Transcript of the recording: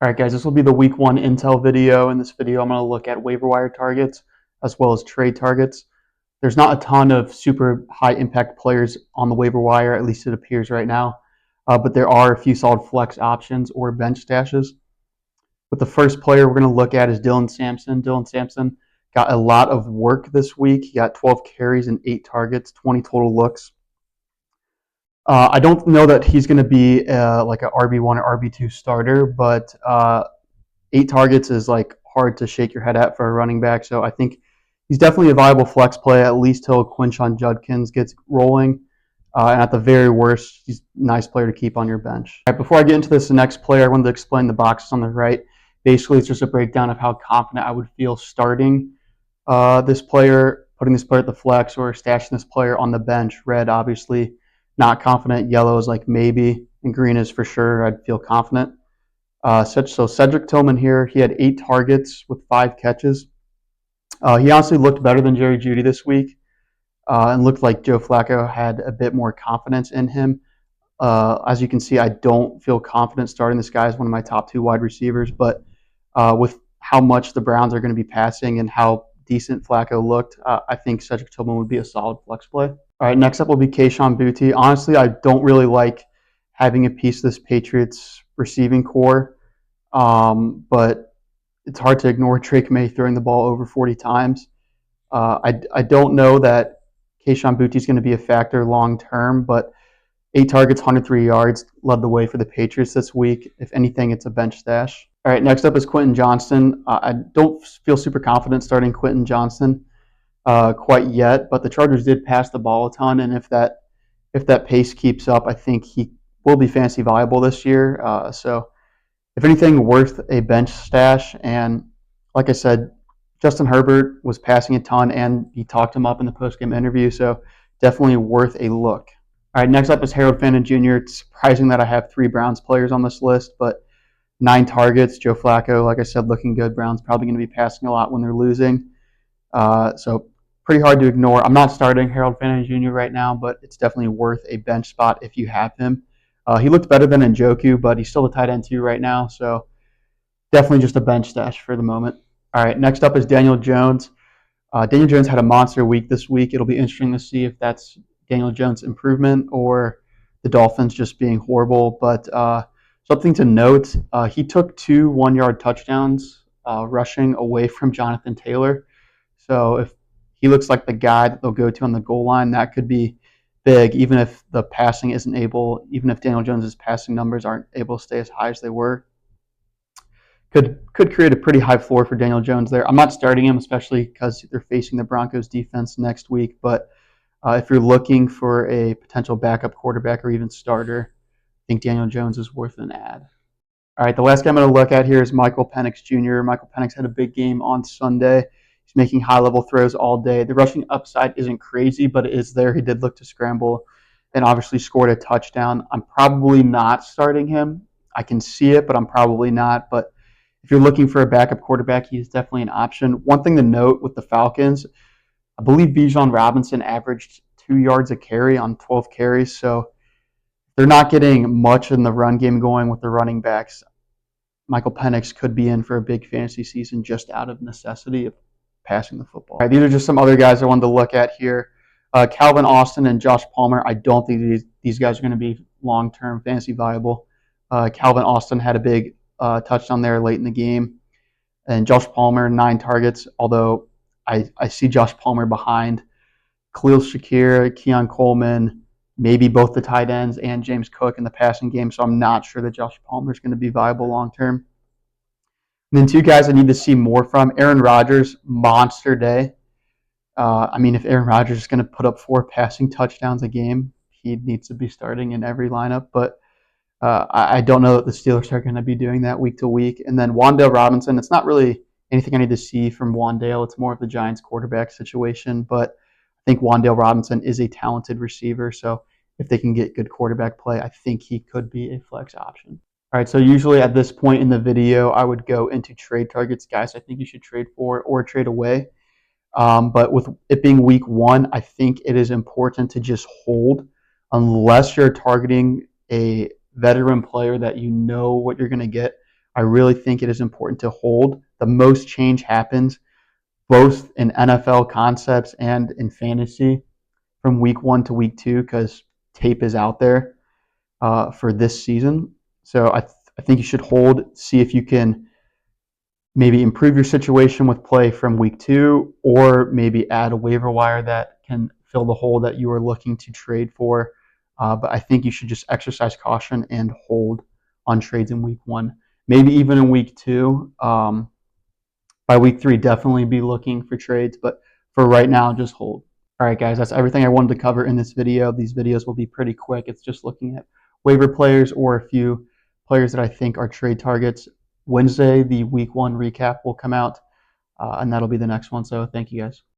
All right, guys, this will be the week 1 intel video. In this video, I'm going to look at waiver wire targets as well as trade targets. There's not a ton of super high impact players on the waiver wire, at least it appears right now, but there are a few solid flex options or bench stashes. But the first player we're going to look at is Dylan Sampson. Dylan Sampson got a lot of work this week. He got 12 carries and 8 targets, 20 total looks. I don't know that he's going to be like an RB1 or RB2 starter, but 8 targets is like hard to shake your head at for a running back. So I think he's definitely a viable flex play, at least till Quentin Johnston gets rolling. And at the very worst, he's a nice player to keep on your bench. All right, before I get into this, the next player, I wanted to explain the boxes on the right. Basically, it's just a breakdown of how confident I would feel starting this player, putting this player at the flex, or stashing this player on the bench. Red, obviously, not confident. Yellow is like maybe, and green is for sure. I'd feel confident. So Cedric Tillman here, he had 8 targets with 5 catches. He honestly looked better than Jerry Jeudy this week, and looked like Joe Flacco had a bit more confidence in him. As you can see, I don't feel confident starting this guy as one of my top 2 wide receivers, but with how much the Browns are going to be passing and how decent Flacco looked, I think Cedric Tillman would be a solid flex play. All right, next up will be Kayshon Boutte. Honestly, I don't really like having a piece of this Patriots receiving core, but it's hard to ignore Drake May throwing the ball over 40 times. I don't know that Kayshon Boutte is going to be a factor long term, but 8 targets, 103 yards, led the way for the Patriots this week. If anything, it's a bench stash. All right, next up is Quentin Johnston. I don't feel super confident starting Quentin Johnston quite yet, but the Chargers did pass the ball a ton, and if that pace keeps up, I think he will be fantasy viable this year. So if anything, worth a bench stash. And like I said, Justin Herbert was passing a ton, and he talked him up in the postgame interview, so definitely worth a look. All right, next up is Fanin Jr. It's surprising that I have 3 Browns players on this list, but 9 targets. Joe Flacco, like I said, looking good. Browns probably going to be passing a lot when they're losing. So pretty hard to ignore. I'm not starting Fanin Jr. right now, but it's definitely worth a bench spot if you have him. He looked better than Njoku, but he's still a tight end 2 right now, so definitely just a bench stash for the moment. All right, next up is Daniel Jones. Daniel Jones had a monster week this week. It'll be interesting to see if that's Daniel Jones' improvement or the Dolphins just being horrible. But something to note, he took 2 one-yard touchdowns rushing away from Jonathan Taylor. So if he looks like the guy that they'll go to on the goal line, that could be big, even if the passing isn't able, even if Daniel Jones' passing numbers aren't able to stay as high as they were. Could create a pretty high floor for Daniel Jones there. I'm not starting him, especially because they're facing the Broncos defense next week, but if you're looking for a potential backup quarterback or even starter, I think Daniel Jones is worth an add. All right, the last guy I'm going to look at here is Penix Jr. Michael Penix had a big game on Sunday. He's making high-level throws all day. The rushing upside isn't crazy, but it is there. He did look to scramble and obviously scored a touchdown. I'm probably not starting him. I can see it, but I'm probably not. But if you're looking for a backup quarterback, he's definitely an option. One thing to note with the Falcons, I believe Bijan Robinson averaged 2 yards a carry on 12 carries, so they're not getting much in the run game going with the running backs. Michael Penix could be in for a big fantasy season just out of necessity of passing the football. All right, these are just some other guys I wanted to look at here. Calvin Austin and Josh Palmer, I don't think these guys are going to be long-term fantasy viable. Calvin Austin had a big touchdown there late in the game. And Josh Palmer, 9 targets, although I see Josh Palmer behind Khalil Shakir, Keon Coleman, maybe both the tight ends and James Cook in the passing game, so I'm not sure that Josh Palmer is going to be viable long-term. And then 2 guys I need to see more from. Aaron Rodgers, monster day. If Aaron Rodgers is going to put up 4 passing touchdowns a game, he needs to be starting in every lineup, but I don't know that the Steelers are going to be doing that week to week. And then Wan'Dale Robinson, it's not really anything I need to see from Wan'Dale. It's more of the Giants quarterback situation, but I think Wan'Dale Robinson is a talented receiver, so if they can get good quarterback play, I think he could be a flex option. All right, so usually at this point in the video, I would go into trade targets, guys I think you should trade for or trade away. But with it being week 1, I think it is important to just hold unless you're targeting a veteran player that you know what you're going to get. I really think it is important to hold. The most change happens both in NFL concepts and in fantasy from week 1 to week 2 because tape is out there for this season. So I think you should hold, see if you can maybe improve your situation with play from week 2, or maybe add a waiver wire that can fill the hole that you are looking to trade for. But I think you should just exercise caution and hold on trades in week 1, maybe even in week 2. By week 3, definitely be looking for trades, but for right now, just hold. All right, guys, that's everything I wanted to cover in this video. These videos will be pretty quick. It's just looking at waiver players or a few players that I think are trade targets. Wednesday, the week 1 recap will come out, and that'll be the next one. So thank you, guys.